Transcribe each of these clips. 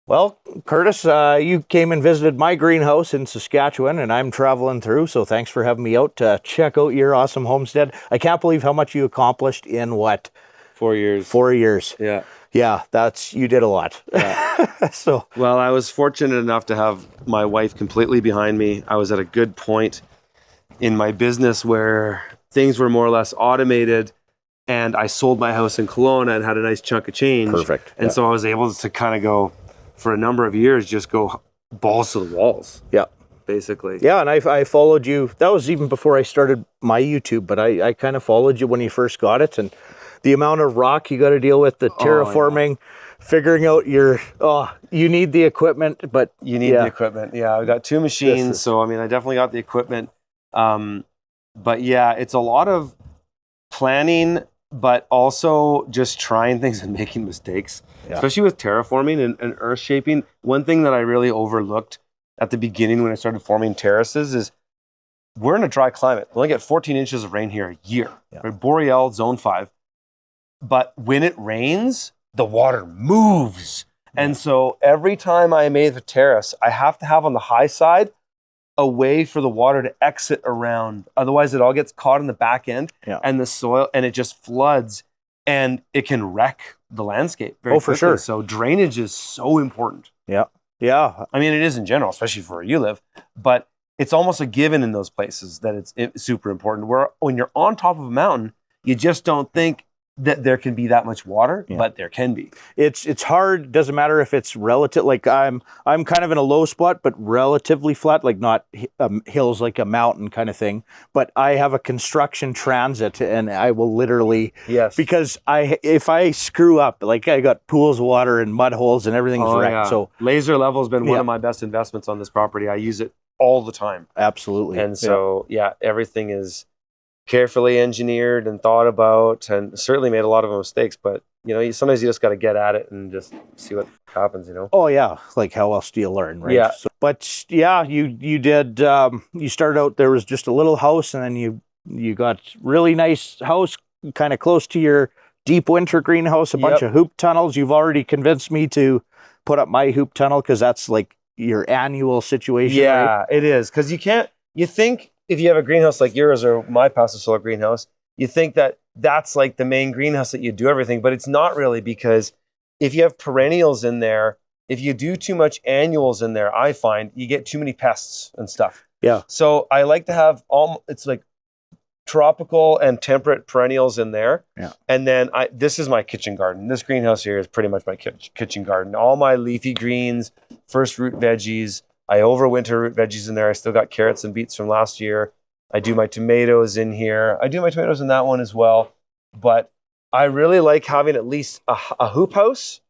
Well, Curtis, you came and visited my greenhouse in Saskatchewan, and I'm traveling through, so thanks for having me out to check out your awesome homestead. I can't believe how much you accomplished in what? 4 years. 4 years. Yeah. Yeah, you did a lot. Yeah. Well, I was fortunate enough to have my wife completely behind me. I was at a good point in my business where things were more or less automated, and I sold my house in Kelowna and had a nice chunk of change. Perfect. And so I was able to kind of go, for a number of years, just go balls to the walls. Yeah. Basically. Yeah, and I followed you. That was even before I started my YouTube, but I kind of followed you when you first got it, and the amount of rock you got to deal with, the terraforming, figuring out you need the equipment, but you need the equipment. Yeah, I've got 2 machines, so I mean, I definitely got the equipment. But yeah, it's a lot of planning, but also just trying things and making mistakes, especially with terraforming and earth shaping. One thing that I really overlooked at the beginning when I started forming terraces is we're in a dry climate. We only get 14 inches of rain here a year. Yeah. We're Boreal, Zone 5. But when it rains, the water moves. And so every time I made the terrace, I have to have on the high side a way for the water to exit around. Otherwise, it all gets caught in the back end and the soil, and it just floods, and it can wreck the landscape very quickly. For sure. So drainage is so important. Yeah. Yeah. I mean, it is in general, especially for where you live, but it's almost a given in those places that it's super important. Where when you're on top of a mountain, you just don't think that there can be that much water, but there can be. It's hard. Doesn't matter if it's relative. Like I'm kind of in a low spot, but relatively flat, like not hills like a mountain kind of thing. But I have a construction transit, and I will literally because if I screw up, like I got pools of water and mud holes and everything's wrecked. Yeah. So laser level has been one of my best investments on this property. I use it all the time. Absolutely. And so everything is carefully engineered and thought about, and certainly made a lot of mistakes, but sometimes you just got to get at it and just see what happens. Oh yeah, like how else do you learn, right? Yeah. So, but yeah, you did. You started out, there was just a little house, and then you got really nice house, kind of close to your deep winter greenhouse. A bunch of hoop tunnels. You've already convinced me to put up my hoop tunnel because that's like your annual situation. Yeah, right? It is, because you think. If you have a greenhouse like yours or my Paso Solar greenhouse, you think that that's like the main greenhouse that you do everything, but it's not really, because if you have perennials in there, if you do too much annuals in there, I find you get too many pests and stuff. Yeah. So I like to have it's like tropical and temperate perennials in there. Yeah. And then this is my kitchen garden. This greenhouse here is pretty much my kitchen garden. All my leafy greens, first root veggies. I overwinter root veggies in there. I still got carrots and beets from last year. I do my tomatoes in here. I do my tomatoes in that one as well. But I really like having at least a hoop house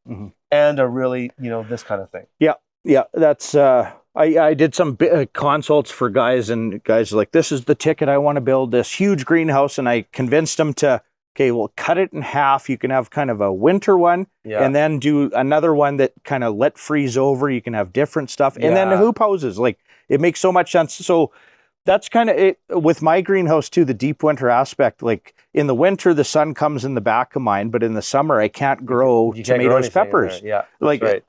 and a really, this kind of thing. Yeah. Yeah. That's, I did some consults for guys, and guys are like, this is the ticket. I want to build this huge greenhouse. And I convinced them to, okay, well, cut it in half. You can have kind of a winter one, and then do another one that kind of let freeze over. You can have different stuff. And then the hoop houses, like, it makes so much sense. So that's kind of it with my greenhouse too, the deep winter aspect. Like in the winter, the sun comes in the back of mine, but in the summer, I can't grow tomatoes, peppers. Yeah, like, right.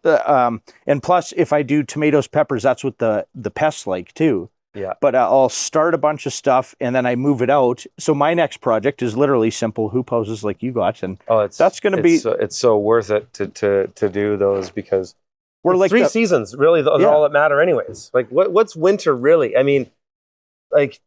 And plus, if I do tomatoes, peppers, that's what the pests like too. Yeah. But I'll start a bunch of stuff and then I move it out. So my next project is literally simple hoop houses like you got, and that's going to be. It's so worth it to do those, because we're like 3 seasons really. They're all that matter, anyways. Like what's winter really? I mean, like,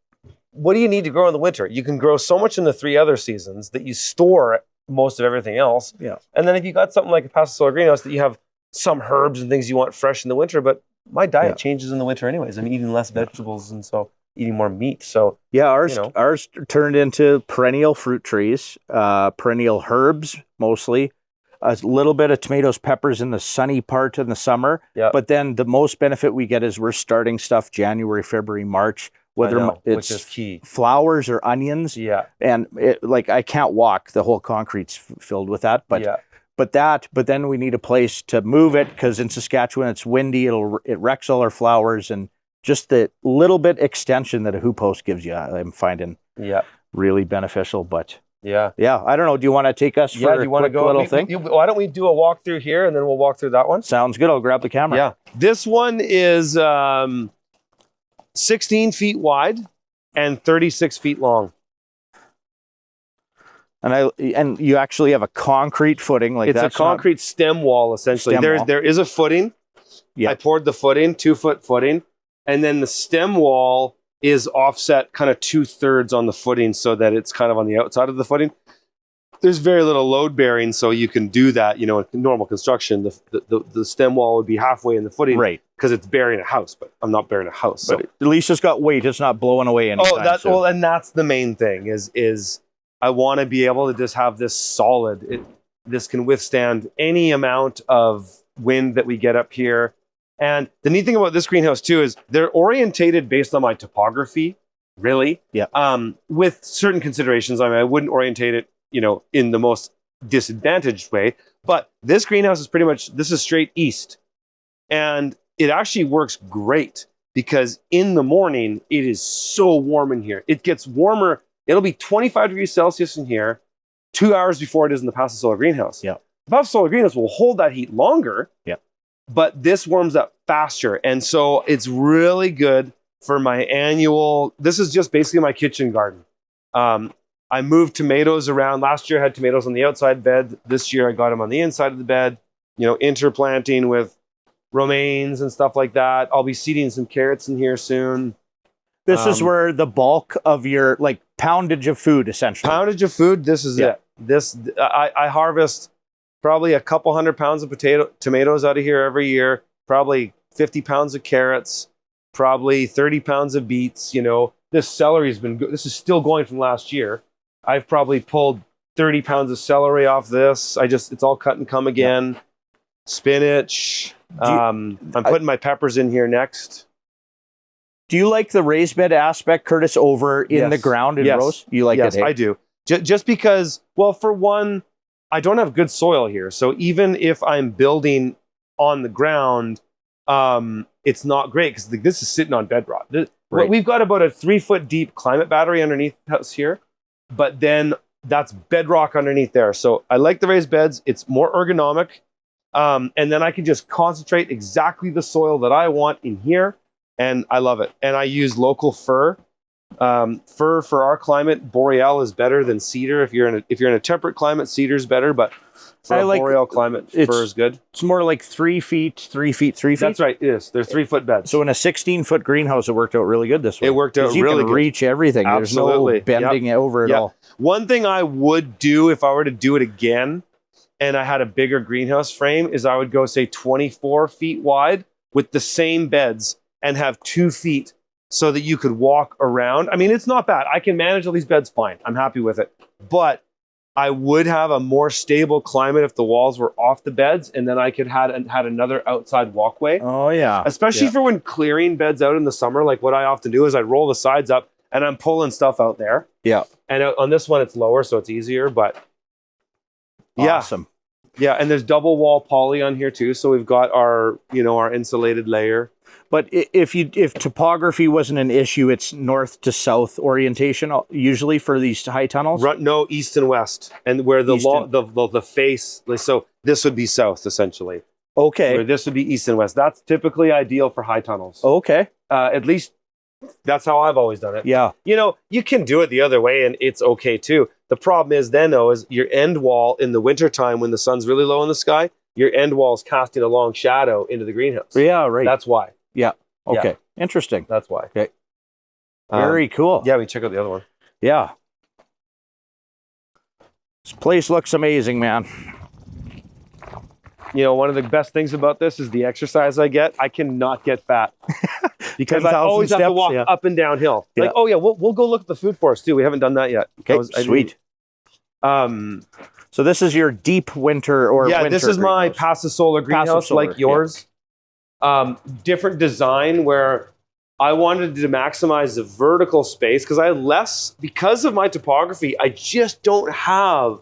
what do you need to grow in the winter? You can grow so much in the 3 other seasons that you store most of everything else. Yeah. And then if you got something like a Paso Solar greenhouse, that you have some herbs and things you want fresh in the winter, but my diet changes in the winter anyways. I'm eating less vegetables, and so eating more meat. So ours turned into perennial fruit trees, perennial herbs mostly, a little bit of tomatoes, peppers in the sunny part in the summer. Yeah. But then the most benefit we get is we're starting stuff January, February, March, whether it's which is key. Flowers or onions. Yeah. And I can't walk. The whole concrete's filled with that. But But then we need a place to move it, because in Saskatchewan it's windy. It wrecks all our flowers, and just the little bit extension that a hoop house gives you, I'm finding really beneficial. But Yeah. Yeah, I don't know. Do you want to take us for Do you a want to quick go? little thing? Why don't we do a walkthrough here and then we'll walk through that one? Sounds good. I'll grab the camera. Yeah. This one is 16 feet wide and 36 feet long. And you actually have a concrete footing, like it's a concrete stem wall essentially. There is a footing. Yeah. I poured the footing, 2-foot footing, and then the stem wall is offset kind of 2/3 on the footing so that it's kind of on the outside of the footing. There's very little load bearing, so you can do that. You know, in normal construction, the stem wall would be halfway in the footing, right? Because it's bearing a house, but I'm not bearing a house. So. But at least it's got weight. It's not blowing away anytime soon. Well, and that's the main thing is I want to be able to just have this solid. This can withstand any amount of wind that we get up here. And the neat thing about this greenhouse too is they're orientated based on my topography, really. Yeah. With certain considerations. I mean, I wouldn't orientate it, you know, in the most disadvantaged way. But this greenhouse is pretty much, this is straight east. And it actually works great because in the morning, it is so warm in here. It gets warmer. It'll be 25 degrees Celsius in here 2 hours before it is in the passive solar greenhouse. Yeah. The passive solar greenhouse will hold that heat longer. Yeah. But this warms up faster. And so it's really good for my annual, this is just basically my kitchen garden. I moved tomatoes around. Last year I had tomatoes on the outside bed. This year I got them on the inside of the bed, you know, interplanting with romaines and stuff like that. I'll be seeding some carrots in here soon. This is where the bulk of your like poundage of food, essentially. Poundage of food, this is it. I harvest probably a couple 100 pounds of tomatoes out of here every year, probably 50 pounds of carrots, probably 30 pounds of beets. You know, this celery has been good. This is still going from last year. I've probably pulled 30 pounds of celery off this. It's all cut and come again. Yeah. Spinach. I'm putting my peppers in here next. Do you like the raised bed aspect, Curtis, over in the ground in rows? You like it? Yes, I do. Just because, well, for one, I don't have good soil here. So even if I'm building on the ground, it's not great because this is sitting on bedrock. Right. We've got about a 3-foot deep climate battery underneath us here, but then that's bedrock underneath there. So I like the raised beds. It's more ergonomic. And then I can just concentrate exactly the soil that I want in here. And I love it. And I use local fir. Fir for our climate, boreal is better than cedar. If you're in a temperate climate, cedar is better. But for a boreal climate, fir is good. It's more like 3 feet, 3 feet, 3 feet. That's right. It is. They're 3-foot beds. So in a 16-foot greenhouse, it worked out really good this way. It worked out really good. You can reach everything. Absolutely. There's no bending over at all. One thing I would do if I were to do it again, and I had a bigger greenhouse frame, is I would go say 24 feet wide with the same beds and have 2 feet so that you could walk around. I mean, it's not bad. I can manage all these beds fine. I'm happy with it. But I would have a more stable climate if the walls were off the beds, and then I could had another outside walkway. Oh, yeah. Especially for when clearing beds out in the summer. Like what I often do is I roll the sides up and I'm pulling stuff out there. Yeah. And on this one, it's lower, so it's easier. But awesome. Yeah, and there's double wall poly on here too. So we've got our insulated layer. But if topography wasn't an issue, it's north to south orientation usually for these high tunnels. No, east and west, and where the face. So this would be south essentially. Okay. Where this would be east and west. That's typically ideal for high tunnels. Okay. At least that's how I've always done it. Yeah. You know, you can do it the other way, and it's okay too. The problem is then though is your end wall in the wintertime when the sun's really low in the sky, your end wall is casting a long shadow into the greenhouse. Yeah, right. That's why. Yeah. Okay. Yeah. Interesting. That's why. Okay. Very cool. Yeah, we check out the other one. Yeah. This place looks amazing, man. You know, one of the best things about this is the exercise I get. I cannot get fat because I always have to walk up and downhill. Like, oh yeah, we'll go look at the food forest too. We haven't done that yet. Okay, sweet. So this is your deep winter this is my passive solar greenhouse like yours. Different design where I wanted to maximize the vertical space because of my topography, I just don't have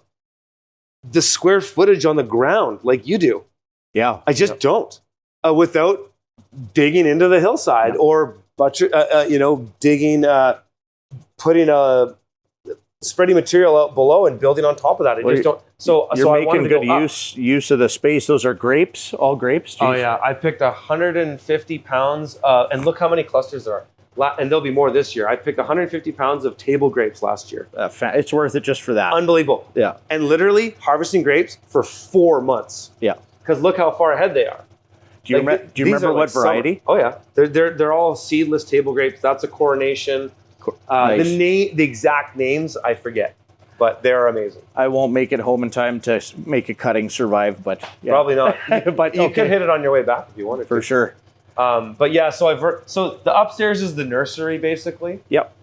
the square footage on the ground like you do. Yeah. I just don't. Without digging into the hillside or digging, putting spreading material out below and building on top of that. Well, just don't. So You're I wanted making to good go up. use of the space. Those are grapes, all grapes. Oh Jeez. yeah, I picked 150 pounds, and look how many clusters there are. And there'll be more this year. I picked 150 pounds of table grapes last year. It's worth it just for that. Unbelievable. Yeah. And literally harvesting grapes for 4 months. Yeah. Because look how far ahead they are. Do you remember what variety? Oh yeah, they're all seedless table grapes. That's a Coronation. Nice. The exact names I forget, but they're amazing. I won't make it home in time to make a cutting survive, but yeah. Probably not. But you could hit it on your way back if you wanted for to. sure. But yeah, so the upstairs is the nursery basically. Yep.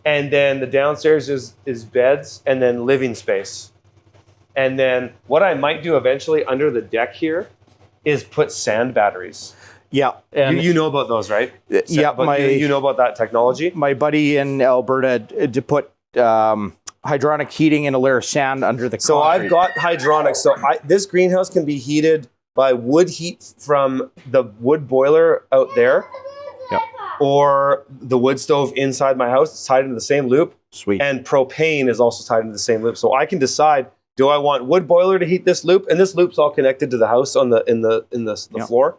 And then the downstairs is beds and then living space. And then what I might do eventually under the deck here is put sand batteries. Yeah. And You know about those, right? Yeah. You know about that technology? My buddy in Alberta to put hydronic heating in a layer of sand under the So concrete. I've got hydronics. So this greenhouse can be heated by wood heat from the wood boiler out there. Yep. Or the wood stove inside my house. It's tied into the same loop. Sweet. And propane is also tied into the same loop. So I can decide, do I want wood boiler to heat this loop? And this loop's all connected to the house on the floor,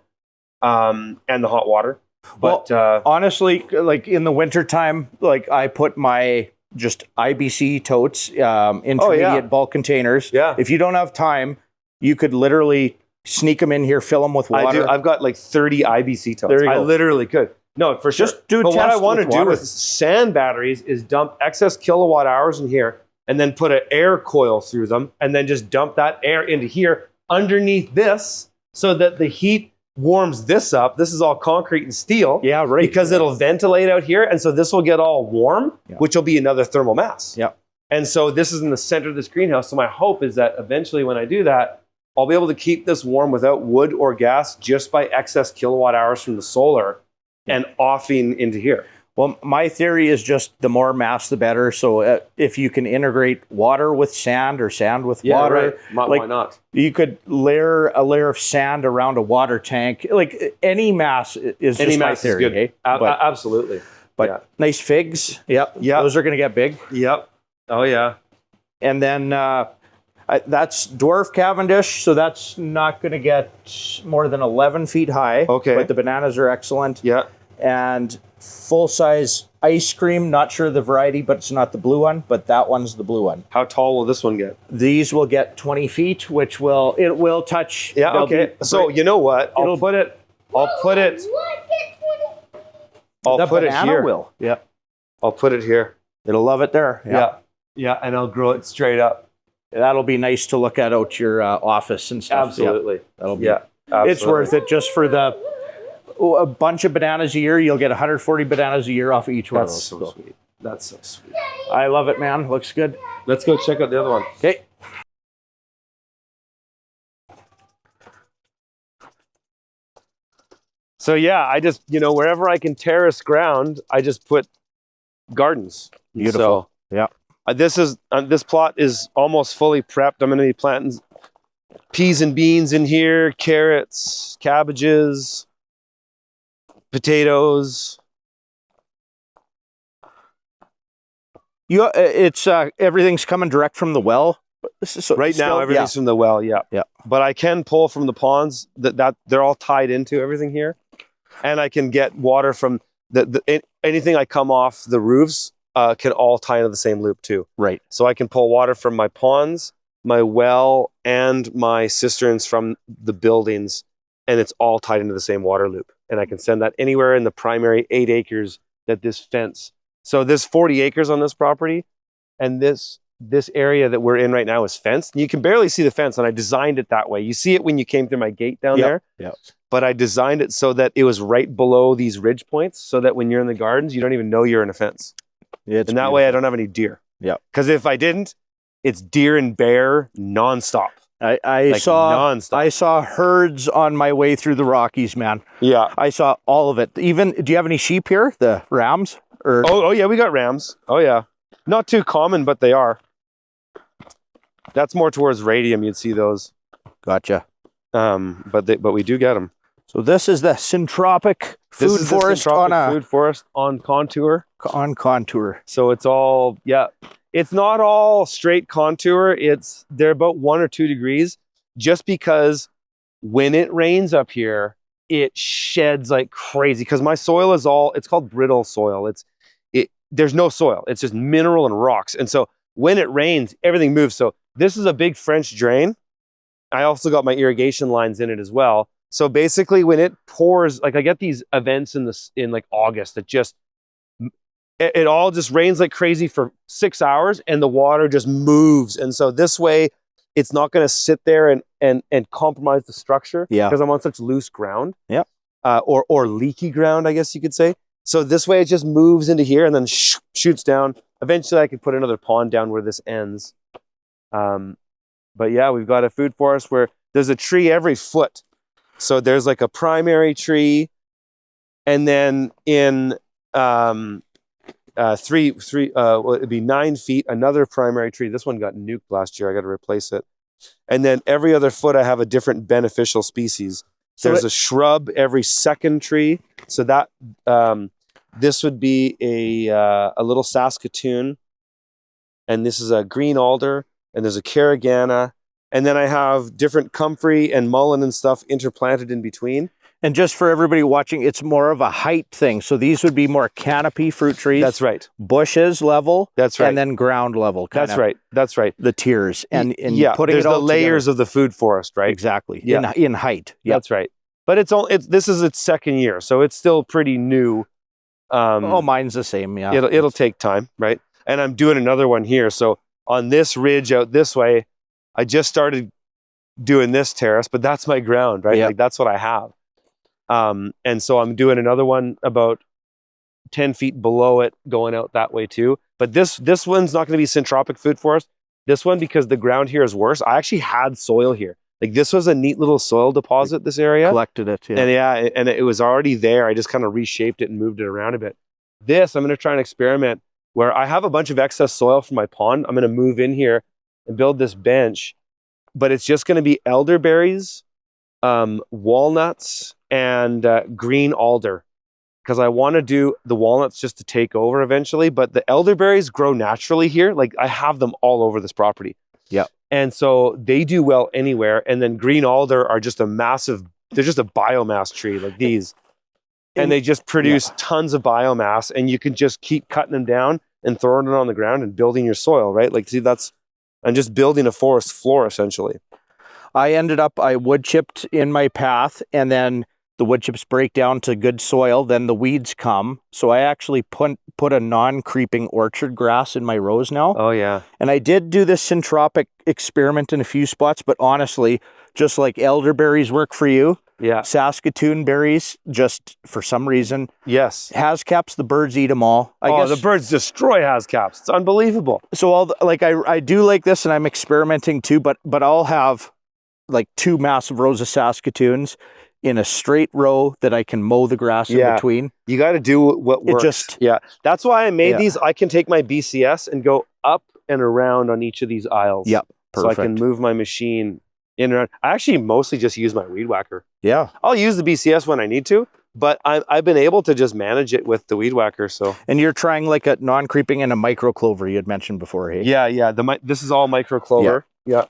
and the hot water. But honestly, like in the wintertime, like I put my just IBC totes, intermediate bulk containers. Yeah. If you don't have time, you could literally sneak them in here, fill them with water. I do. I've got like 30 IBC totes. There you I go. literally could. No, for sure. Just do But what I test want to with do water. with sand batteries is dump excess kilowatt hours in here and then put an air coil through them and then just dump that air into here underneath this so that the heat warms this up. This is all concrete and steel. Yeah, right. Because it'll ventilate out here. And so this will get all warm, which will be another thermal mass. Yeah. And so this is in the center of this greenhouse. So my hope is that eventually when I do that, I'll be able to keep this warm without wood or gas just by excess kilowatt hours from the solar and offing into here. Well, my theory is just the more mass, the better. So if you can integrate water with sand or sand with water, right. Why not? You could layer a layer of sand around a water tank. Like any mass is Any just my mass theory. is good. Eh? Absolutely. But nice figs. Yep. Those are going to get big. Yep. Oh, yeah. And then that's dwarf Cavendish. So that's not going to get more than 11 feet high. Okay. But the bananas are excellent. Yeah. And full-size ice cream. Not sure the variety, but it's not the blue one. But that one's the blue one. How tall will this one get? These will get 20 feet, which will touch. Yeah, okay. So you know what? I'll put it here. Will. Yeah. I'll put it here. It'll love it there. Yeah. Yeah, and I'll grow it straight up. That'll be nice to look at out your office and stuff. Absolutely. Yeah. That'll be. Absolutely. It's worth it just for a bunch of bananas a year. You'll get 140 bananas a year off of each one. That's so sweet. That's so sweet. I love it, man. Looks good. Let's go check out the other one. Okay. So yeah, I just, wherever I can terrace ground, I just put gardens. Beautiful. So, yeah. This plot is almost fully prepped. I'm going to be planting peas and beans in here, carrots, cabbages, potatoes. It's everything's coming direct from the well. So right now, everything's from the well. Yeah. Yeah. But I can pull from the ponds that they're all tied into everything here, and I can get water from anything I come off the roofs. Can all tie into the same loop too. Right. So I can pull water from my ponds, my well, and my cisterns from the buildings, and it's all tied into the same water loop. And I can send that anywhere in the primary 8 acres that this fence. So there's 40 acres on this property, and this area that we're in right now is fenced. You can barely see the fence, and I designed it that way. You see it when you came through my gate down there. Yeah. But I designed it so that it was right below these ridge points, so that when you're in the gardens, you don't even know you're in a fence. And that way I don't have any deer. Yeah. Because if I didn't, it's deer and bear nonstop. I saw herds on my way through the Rockies, man. Yeah. I saw all of it. Even, do you have any sheep here? The rams? Oh yeah, we got rams. Oh yeah. Not too common, but they are. That's more towards radium, you'd see those. Gotcha. But we do get them. So this is the syntropic food forest food forest on contour. On contour. So it's all It's not all straight contour. They're about 1 or 2 degrees, just because when it rains up here, it sheds like crazy. Because my soil is it's called brittle soil. There's no soil. It's just mineral and rocks. And so when it rains, everything moves. So this is a big French drain. I also got my irrigation lines in it as well. So basically when it pours, like I get these events in like August that just, it all just rains like crazy for 6 hours and the water just moves. And so this way it's not going to sit there and compromise the structure, because I'm on such loose ground, or leaky ground, I guess you could say. So this way it just moves into here and then shoots down. Eventually I could put another pond down where this ends. But yeah, we've got a food forest where there's a tree every foot. So there's like a primary tree, and then in it'd be 9 feet, another primary tree. This one got nuked last year. I got to replace it. And then every other foot I have a different beneficial species. So there's a shrub every second tree. So that this would be a little Saskatoon, and this is a green alder, and there's a carragana, and then I have different comfrey and mullein and stuff interplanted in between. And just for everybody watching, it's more of a height thing. So these would be more canopy fruit trees. That's right. Bushes level. That's right. And then ground level. That's right. That's right. The tiers. And yeah, putting there's it all the layers together. of the food forest, right? Exactly. Yeah. In height. Yep. That's right. But this is its second year, so it's still pretty new. Mine's the same. Yeah. It'll take time, right? And I'm doing another one here. So on this ridge out this way, I just started doing this terrace, but that's my ground, right? Yep. Like that's what I have. And so I'm doing another one about 10 feet below it, going out that way too. But this one's not going to be syntropic food forest. This one, because the ground here is worse. I actually had soil here. Like this was a neat little soil deposit, this area. Collected it. Yeah. And it was already there. I just kind of reshaped it and moved it around a bit. This, I'm going to try and experiment where I have a bunch of excess soil from my pond. I'm going to move in here and build this bench, but it's just going to be elderberries, walnuts, and green alder, because I want to do the walnuts just to take over eventually. But the elderberries grow naturally here. Like I have them all over this property. Yeah. And so they do well anywhere. And then green alder are just they're just a biomass tree like these. And they just produce tons of biomass, and you can just keep cutting them down and throwing it on the ground and building your soil, right? Like, see, I'm just building a forest floor essentially. I wood chipped in my path, and then the wood chips break down to good soil. Then the weeds come. So I actually put a non-creeping orchard grass in my rows now. Oh yeah. And I did do this syntropic experiment in a few spots, but honestly, just like elderberries work for you. Yeah. Saskatoon berries, just for some reason. Yes. Hascaps, the birds eat them all. I guess the birds destroy hascaps. It's unbelievable. So I do like this, and I'm experimenting too, but I'll have like 2 massive rows of Saskatoons in a straight row that I can mow the grass in between. You got to do what works. That's why I made these. I can take my BCS and go up and around on each of these aisles. Yep. Perfect. So I can move my machine in and around. I actually mostly just use my weed whacker. Yeah. I'll use the BCS when I need to, but I've been able to just manage it with the weed whacker. So. And you're trying like a non-creeping and a micro clover you had mentioned before, hey? Yeah. This is all micro clover. Yeah.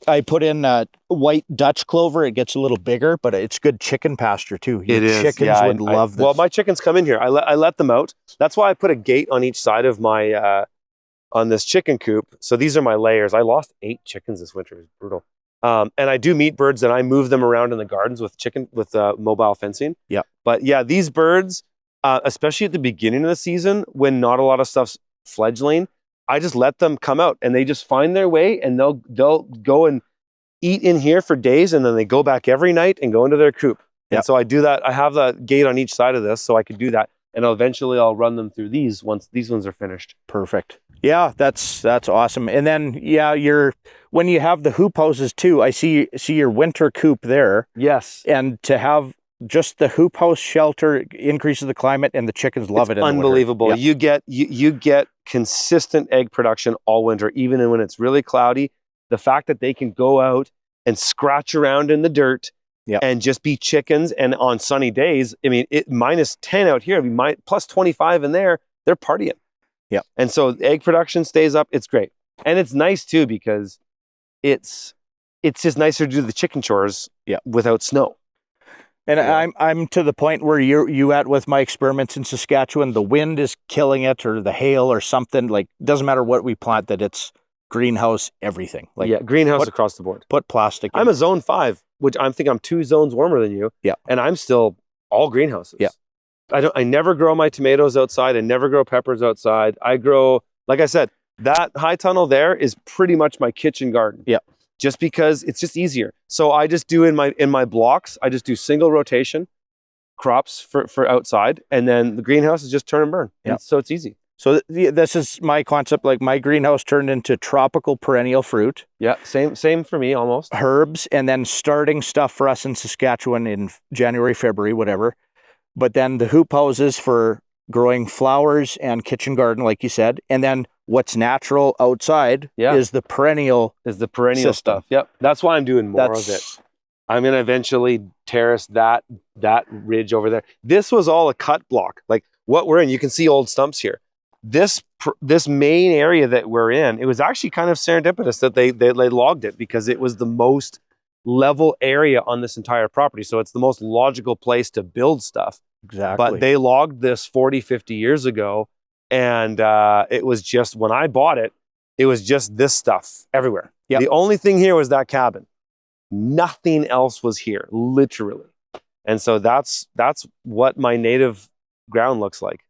I put in white Dutch clover. It gets a little bigger, but it's good chicken pasture too. It is. Chickens would love this. Well, my chickens come in here. I let them out. That's why I put a gate on each side of my on this chicken coop. So these are my layers. I lost 8 chickens this winter. It was brutal. And I do meat birds, and I move them around in the gardens with mobile fencing. Yeah. But yeah, these birds, especially at the beginning of the season when not a lot of stuff's fledgling, I just let them come out, and they just find their way, and they'll go and eat in here for days, and then they go back every night and go into their coop. And so I do that. I have the gate on each side of this, so I could do that. And eventually I'll run them through these once these ones are finished. Perfect. Yeah, that's awesome. And then when you have the hoop houses too, I see your winter coop there. Yes. And to have just the hoop house shelter increases the climate, and the chickens love it. Unbelievable. You get consistent egg production all winter, even when it's really cloudy. The fact that they can go out and scratch around in the dirt and just be chickens, and on sunny days, I mean, -10 out here, plus 25 in there, they're partying. Yeah. And so egg production stays up. It's great. And it's nice too, because it's just nicer to do the chicken chores without snow. And I'm to the point where you at with my experiments in Saskatchewan, the wind is killing it, or the hail or something. Like, doesn't matter what we plant, that it's greenhouse everything. Like, greenhouse across the board. Put plastic in. I'm a zone 5, which I'm 2 zones warmer than you. Yeah. And I'm still all greenhouses. Yeah. I never grow my tomatoes outside. I never grow peppers outside. I grow, like I said, that high tunnel there is pretty much my kitchen garden. Yeah. Just because it's just easier. So I just do in my blocks, I just do single rotation crops for outside, and then the greenhouse is just turn and burn. Yeah. So it's easy. So this is my concept. Like, my greenhouse turned into tropical perennial fruit. Yeah, same for me almost. Herbs, and then starting stuff for us in Saskatchewan in January, February, whatever. But then the hoop houses for growing flowers and kitchen garden, like you said. And then what's natural outside is the perennial system. Stuff. Yep. That's why I'm doing more of it. I'm going to eventually terrace that ridge over there. This was all a cut block. Like what we're in, you can see old stumps here. This main area that we're in, it was actually kind of serendipitous that they logged it, because it was the most level area on this entire property. So it's the most logical place to build stuff. Exactly. But they logged this 40, 50 years ago. And it was just, when I bought it, it was just this stuff everywhere. Yep. The only thing here was that cabin. Nothing else was here, literally. And so that's what my native ground looks like.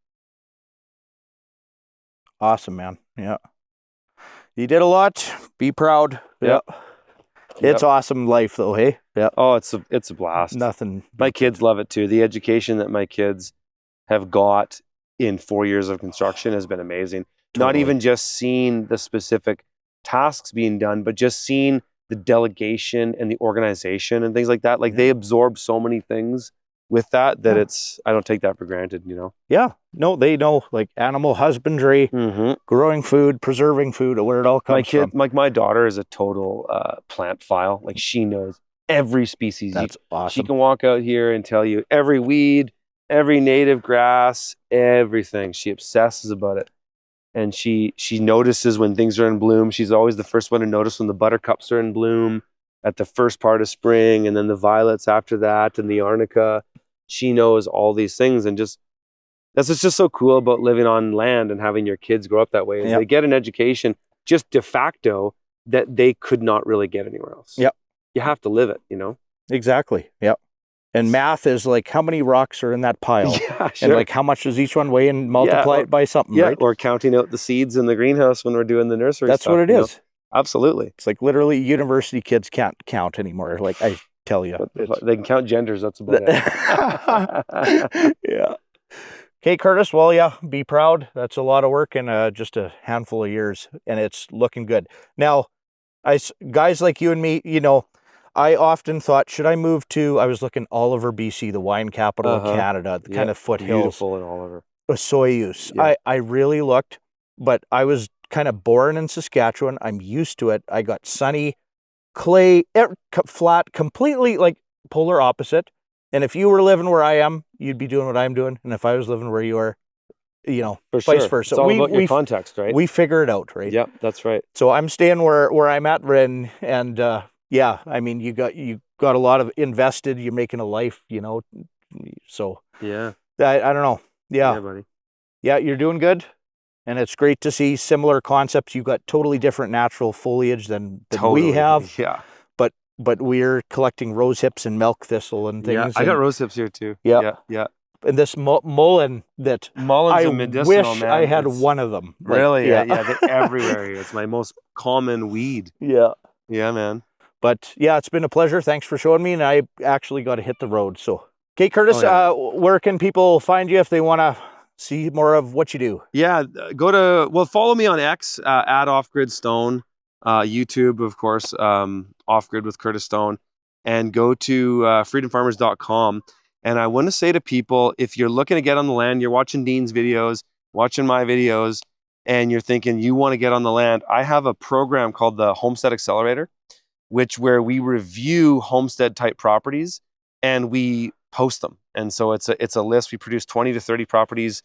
Awesome, man. Yeah. You did a lot. Be proud. Yeah. It's awesome life though, hey? Yeah. Oh, it's a blast. Nothing. My kids love it too. The education that my kids have got in 4 years of construction has been amazing. Totally. Not even just seeing the specific tasks being done, but just seeing the delegation and the organization and things like that. Like, they absorb so many things with that I don't take that for granted, you know? Yeah. No, they know, like, animal husbandry, growing food, preserving food, where it all comes from. Like, my daughter is a total plant file. Like, she knows every species. That's awesome. She can walk out here and tell you every weed, every native grass, everything. She obsesses about it. And she notices when things are in bloom. She's always the first one to notice when the buttercups are in bloom at the first part of spring, and then the violets after that, and the arnica. She knows all these things, and that's what's just so cool about living on land and having your kids grow up that way. Is they get an education just de facto that they could not really get anywhere else. Yep. You have to live it, you know? Exactly. Yep. And math is like, how many rocks are in that pile? Yeah, sure. And like, how much does each one weigh, and multiply it by something, right? Or counting out the seeds in the greenhouse when we're doing the nursery That's stuff, what it is. Know? Absolutely. It's like, literally, university kids can't count anymore. Like, I tell you. They can count genders. That's about it. Yeah. Okay, Curtis. Well, yeah, be proud. That's a lot of work in just a handful of years, and it's looking good. Now, guys like you and me, you know, I often thought, should I move to, I was looking Oliver, BC, the wine capital of Canada, the kind of foothills. Beautiful in Oliver. Soyuz. Yeah. I really looked, but I was kind of born in Saskatchewan. I'm used to it. I got sunny, clay, flat, completely like polar opposite. And if you were living where I am, you'd be doing what I'm doing. And if I was living where you are, you know, vice versa. It's all about your context, right? We figure it out, right? Yep, that's right. So I'm staying where I'm at, and yeah, I mean, you got a lot of invested. You're making a life, you know. So yeah, I don't know. Yeah, buddy. Yeah, you're doing good, and it's great to see similar concepts. You've got totally different natural foliage than we have. Yeah, but we're collecting rose hips and milk thistle and things. Yeah, I got rose hips here too. Yeah. And this mullein mullin's a medicinal, wish man. I had one of them. Like, really? Yeah, they're everywhere here. It's my most common weed. Yeah, man. But yeah, it's been a pleasure. Thanks for showing me, and I actually got to hit the road. So, okay, Curtis, where can people find you if they want to see more of what you do? Yeah, follow me on X at Off-Grid Stone, YouTube, of course, Off-Grid with Curtis Stone, and go to freedomfarmers.com. And I want to say to people, if you're looking to get on the land, you're watching Dean's videos, watching my videos, and you're thinking you want to get on the land, I have a program called the Homestead Accelerator, where we review homestead type properties and we post them. And so it's a list. We produce 20 to 30 properties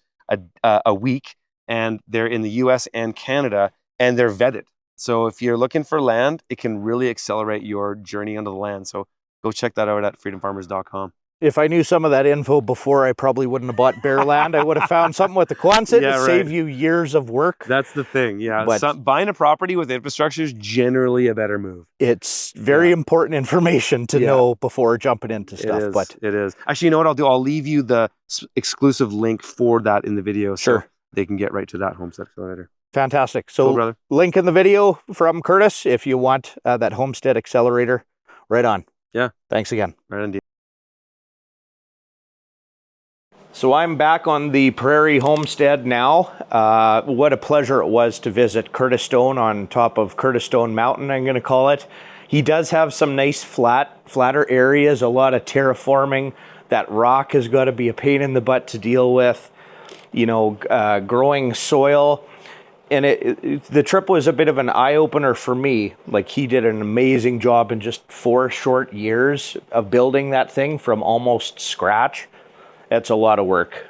a week, and they're in the US and Canada, and they're vetted. So if you're looking for land, it can really accelerate your journey onto the land. So go check that out at freedomfarmers.com. If I knew some of that info before, I probably wouldn't have bought bare land. I would have found something with the Quonset to save you years of work. That's the thing, yeah. But buying a property with infrastructure is generally a better move. It's very important information to know before jumping into stuff. It is. Actually, you know what I'll do? I'll leave you the exclusive link for that in the video, so they can get right to that Homestead Accelerator. Fantastic. So, cool, link in the video from Curtis if you want that Homestead Accelerator. Right on. Yeah. Thanks again. Right on. So I'm back on the Prairie Homestead now. What a pleasure it was to visit Curtis Stone on top of Curtis Stone Mountain, I'm going to call it. He does have some nice flatter areas, a lot of terraforming. That rock has got to be a pain in the butt to deal with. You know, growing soil. And the trip was a bit of an eye-opener for me. Like, he did an amazing job in just 4 short years of building that thing from almost scratch. That's a lot of work.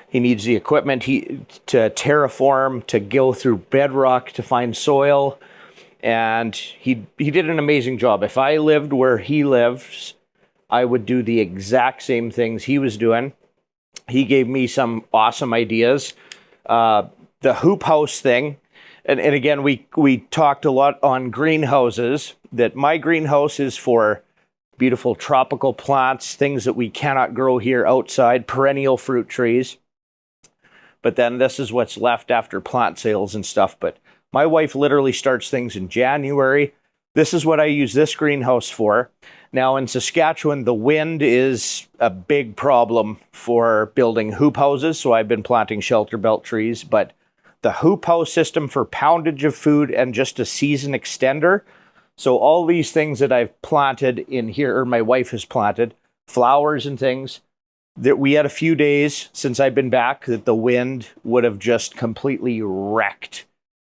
He needs the equipment to terraform, to go through bedrock to find soil. And he did an amazing job. If I lived where he lives, I would do the exact same things he was doing. He gave me some awesome ideas. The hoop house thing. And again, we talked a lot on greenhouses, that my greenhouse is for beautiful tropical plants, things that we cannot grow here outside, perennial fruit trees. But then this is what's left after plant sales and stuff. But my wife literally starts things in January. This is what I use this greenhouse for. Now in Saskatchewan, the wind is a big problem for building hoop houses. So I've been planting shelter belt trees, but the hoop house system for poundage of food and just a season extender. So all these things that I've planted in here, or my wife has planted, flowers and things, that we had a few days since I've been back that the wind would have just completely wrecked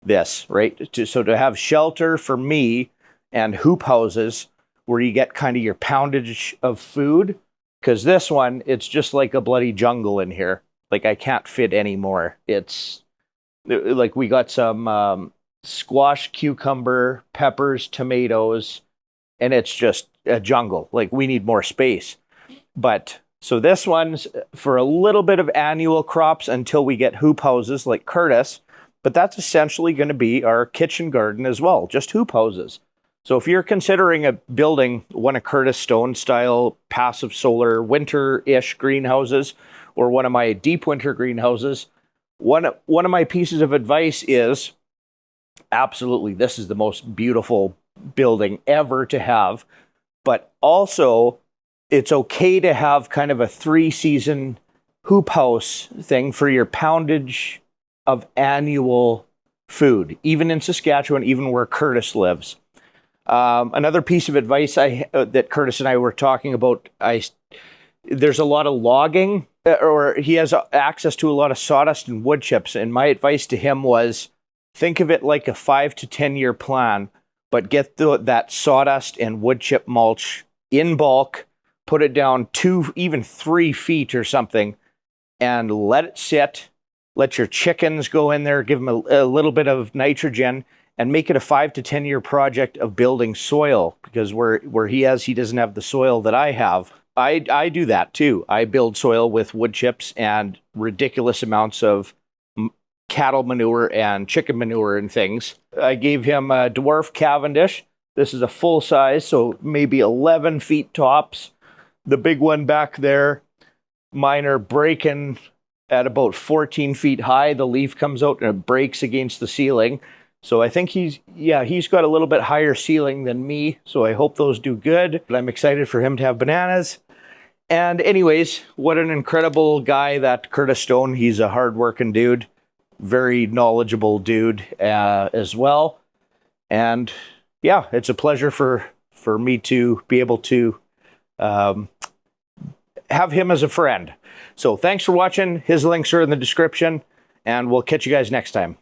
this, right? So to have shelter for me and hoop houses where you get kind of your poundage of food, because this one, it's just like a bloody jungle in here. Like, I can't fit anymore. It's like, we got some squash, cucumber, peppers, tomatoes, and it's just a jungle. Like, we need more space. But so this one's for a little bit of annual crops until we get hoop houses like Curtis, but that's essentially going to be our kitchen garden as well, just hoop houses. So if you're considering building one of Curtis Stone style passive solar winter-ish greenhouses, or one of my deep winter greenhouses, one of my pieces of advice is, absolutely, this is the most beautiful building ever to have. But also, it's okay to have kind of a 3-season hoop house thing for your poundage of annual food, even in Saskatchewan, even where Curtis lives. Another piece of advice that Curtis and I were talking about, there's a lot of logging, or he has access to a lot of sawdust and wood chips. And my advice to him was, think of it like a 5 to 10 year plan, but get that sawdust and wood chip mulch in bulk, put it down 2, even 3 feet or something, and let it sit. Let your chickens go in there, give them a little bit of nitrogen, and make it a 5 to 10 year project of building soil, because where he doesn't have the soil that I have. I do that too. I build soil with wood chips and ridiculous amounts of cattle manure and chicken manure and things. I gave him a dwarf Cavendish. This is a full size, so maybe 11 feet tops. The big one back there, mine are breaking at about 14 feet high. The leaf comes out and it breaks against the ceiling. So I think he's got a little bit higher ceiling than me. So I hope those do good. But I'm excited for him to have bananas. And anyways, what an incredible guy that Curtis Stone. He's a hardworking dude, very knowledgeable dude as well. And yeah, it's a pleasure for me to be able to have him as a friend. So thanks for watching. His links are in the description, and we'll catch you guys next time.